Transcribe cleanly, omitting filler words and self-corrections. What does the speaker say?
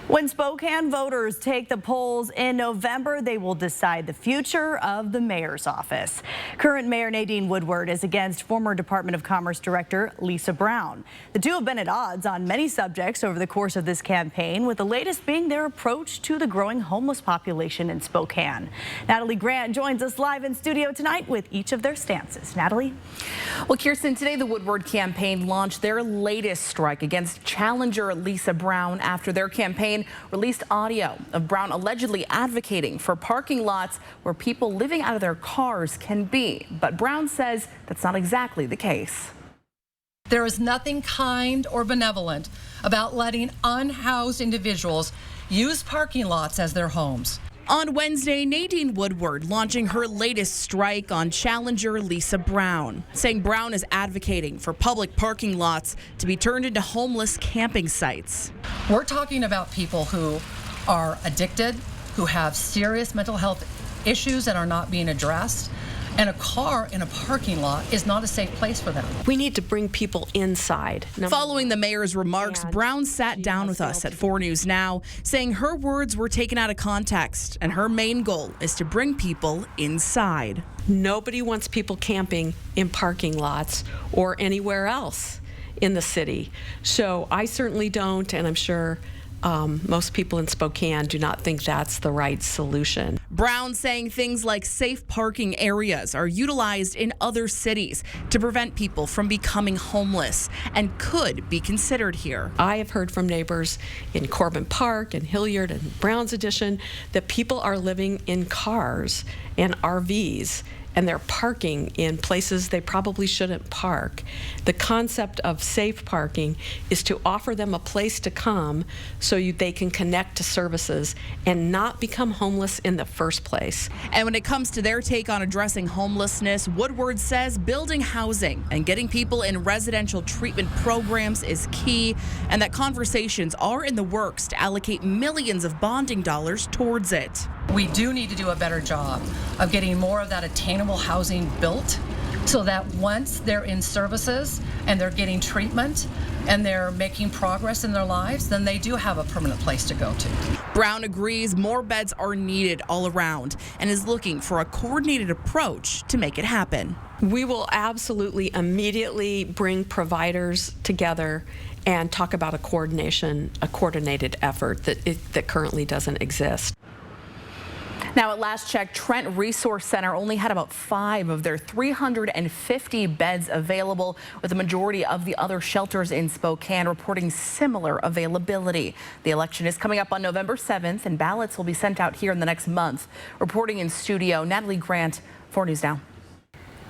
When Spokane voters take the polls in November, they will decide the future of the mayor's office. Current Mayor Nadine Woodward is against former Department of Commerce Director Lisa Brown. The two have been at odds on many subjects over the course of this campaign, with the latest being their approach to the growing homeless population in Spokane. Natalie Grant joins us live in studio tonight with each of their stances. Natalie? Well, Kirsten, today the Woodward campaign launched their latest strike against challenger Lisa Brown after their campaign released audio of Brown allegedly advocating for parking lots where people living out of their cars can be. But Brown says that's not exactly the case. There is nothing kind or benevolent about letting unhoused individuals use parking lots as their homes. On Wednesday, Nadine Woodward launching her latest strike on challenger Lisa Brown, saying Brown is advocating for public parking lots to be turned into homeless camping sites. We're talking about people who are addicted, who have serious mental health issues that are not being addressed. And a car in a parking lot is not a safe place for them. We need to bring people inside. Following the mayor's remarks, Brown sat down with us at 4 News Now, saying her words were taken out of context and her main goal is to bring people inside. Nobody wants people camping in parking lots or anywhere else in the city. So I certainly don't, and I'm sure most people in Spokane do not think that's the right solution. Brown saying things like safe parking areas are utilized in other cities to prevent people from becoming homeless and could be considered here. I have heard from neighbors in Corbin Park and Hilliard and Brown's Addition that people are living in cars and RVs, and they're parking in places they probably shouldn't park. The concept of safe parking is to offer them a place to come so they can connect to services and not become homeless in the first place. And when it comes to their take on addressing homelessness, Woodward says building housing and getting people in residential treatment programs is key, and that conversations are in the works to allocate millions of bonding dollars towards it. We do need to do a better job of getting more of that attainable housing built so that once they're in services and they're getting treatment and they're making progress in their lives, then they do have a permanent place to go to. Brown agrees more beds are needed all around and is looking for a coordinated approach to make it happen. We will absolutely immediately bring providers together and talk about a coordinated effort that currently doesn't exist. Now, at last check, Trent Resource Center only had about 5 of their 350 beds available, with the majority of the other shelters in Spokane reporting similar availability. The election is coming up on November 7th, and ballots will be sent out here in the next month. Reporting in studio, Natalie Grant, 4 News Now.